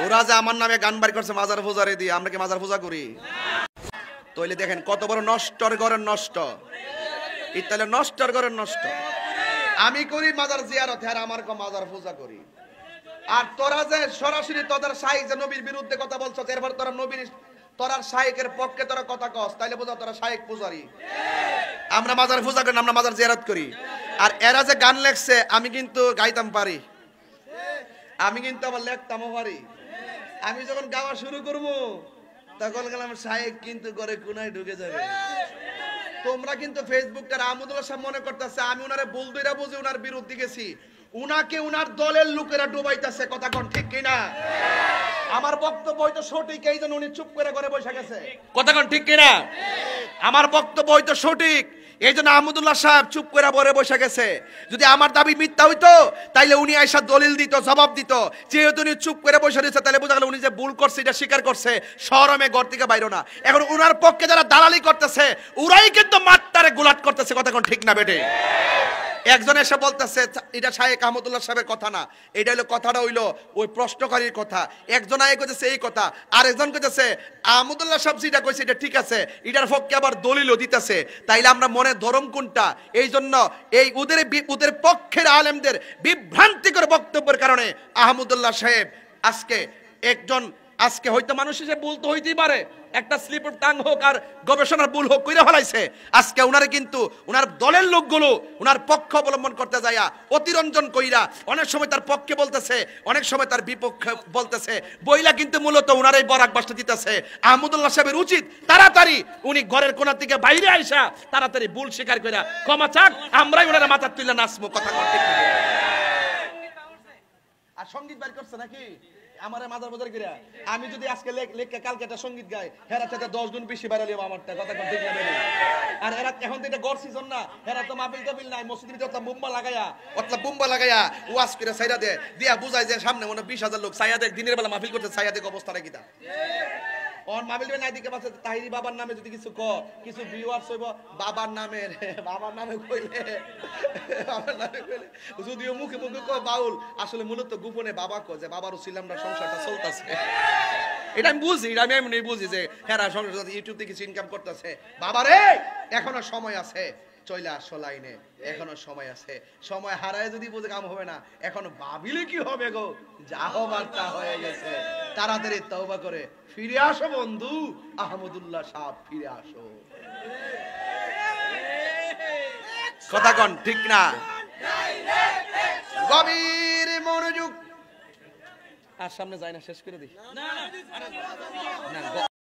ওরা যে আমার নামে গান বাড়ি করছে মাজার পূজারে দিয়ে, আমরা কি মাজার পূজা করি? তইলে দেখেন কত বড় নষ্টর ঘরের নষ্ট, ইতালে নষ্টর ঘরের নষ্ট। আমি করি মাজার জিয়ারত, আর আমার কো মাজার পূজা করি। আর তোরা যে সরাসরি তোদের শাইখ যে নবীর বিরুদ্ধে কথা বলছো, এরপর তোরা নবীর তোরার শাইখের পক্ষে তোরা কথা কস, তাইলে বোঝা তোরা শাইখ পূজারি। আমরা মাজার পূজা করি না, আমরা মাজার জিয়ারত করি। আর এরা যে গান লেখছে, আমি কিন্তু গাইতাম পারি, আমি কিন্তু আবার লেখতামও পারি। আমি যখন গাওয়া শুরু করবো তখন গেলাম শাইখ কিন্তু ঘরে কোনায় ঢুকে যাবে। তোমরা কিন্তু ফেসবুকটার আহমদুল্লাহ সাহেব মনে করতেছে আমি উনারে বলদইরা বুঝে উনার বিরুদ্ধে গেছি, উনাকে উনার দলের লোকেরা ডুবাইতেছে। কথা কোন ঠিক কিনা? আমার বক্তব্য হয়তো সঠিক, এই জন্য উনি চুপ করে ঘরে বসে গেছে। কথা কোন ঠিক কিনা? আমার বক্তব্য হয়তো সঠিক, এই জন্য আহমদুল্লাহ সাহেব চুপ করে ঘরে বসে গেছে। যদি আমার দাবি মিথ্যা হইতো তাইলে উনি আইসা দলিল দিত, জবাব দিত। যেহেতু উনি চুপ করে বসে রয়েছে, তাহলে বোঝা গেল উনি যে ভুল করছে এটা স্বীকার করছে, শরমে ঘর থেকে বাইরো না। এখন উনার পক্ষে যারা দালালি করতেছে, ওরাই কিন্তু মাত্রারে গুলাট করতেছে। কথা কোন ঠিক না বেটে? একজন এসে বলতেছে এটা শাইখ আহমদুল্লাহ সাহেবের কথা না, এটা হলো কথাটা হইলো ওই প্রশ্নকারীর কথা। একজন আগে কইতেছে এই কথা, আর একজন কইতেছে আহমদুল্লাহ সাহেব যেটা কইছে এটা ঠিক আছে, এটার পক্ষে আবার দলিলও দিতেছে। তাইলে আমরা মনে ধরম কোনটা? এই জন্য এই ওদের পক্ষের আলেমদের বিভ্রান্তিকর বক্তব্যের কারণে আহমদুল্লাহ সাহেব আজকে হয়তো মানুষ হিসেবে ভুল তো হইতেই পারে, একটা স্লিপ অফ টাং হোক আর গবেষণার ভুল হোক কইরা ফেলাইছে। আজকে উনারে কিন্তু উনার দলের লোকগুলো উনার পক্ষ অবলম্বন করতে যায়া অতিরঞ্জন কইরা অনেক সময় তার পক্ষে বলতেছে, অনেক সময় তার বিপক্ষে বলতেছে, বইলা কিন্তু মূলত উনার এই বরাক বাসটা দিতেছে। আহমদুল্লাহ সাহেবের উচিত তাড়াতাড়ি উনি ঘরের কোণা থেকে বাইরে আইসা তাড়াতাড়ি ভুল স্বীকার কইরা ক্ষমা চাক, আমরাই ওনারা মাথা তুলে নাচবো। কথা ঠিক। আর সঙ্গীত বাইর করছে নাকি আমারে মাজার বাজার কইরা? আমি যদি আজকে লেখকে কালকে একটা সঙ্গীত গাই, হেরা থেকে 10 গুণ বেশি বাইরে লিবা আমারটা। কথা কোন ঠিক না বেরে? আর এরা এখন তো এটা গড় সিজন না, এরা তো মাহফিল টাফিল নাই, মসজিদে তো বুম্বা লাগায়া ওয়াজ করে সাইরা দে দিয়া বুঝায় যে সামনে মনে 20,000 লোক সাইয়া দেখ, দিনের বেলা মাহফিল করতে সাইয়া দেখ অবস্থাটা কিটা। অন মাহফিল নাই দিকে পাচ্ছে তাহিরি বাবার নামে যদি কিছু কিছু ভিউয়ার্স হইব বাবার নামে কইলে যদিও মুখে মুখে কয় বাউল, আসলে মূলত গোপনে বাবা কয় যে বাবার উসিলামরা সংসারটা চলতেছে। এটা আমি বুঝি, এটা আমি এমনি বুঝি যে হেরা সংসার ইউটিউব থেকে কিছু ইনকাম করতেছে। বাবারে এখনো সময় আছে, চলে আসো লাইনে, এখনো সময় আছে। সময় হারায় যদি বুঝে কাম হবে না, এখন ভাবিলে কি হবে গো, যা হবার তা হয়ে গেছে। তাড়াতাড়ি তওবা করে ফিরে আসো বন্ধু, আহমদুল্লাহ সাহেব ফিরে আসো। কথা কোন ঠিক না? গভীর মনোযোগ। আর সামনে যায় না, শেষ করে দিই না।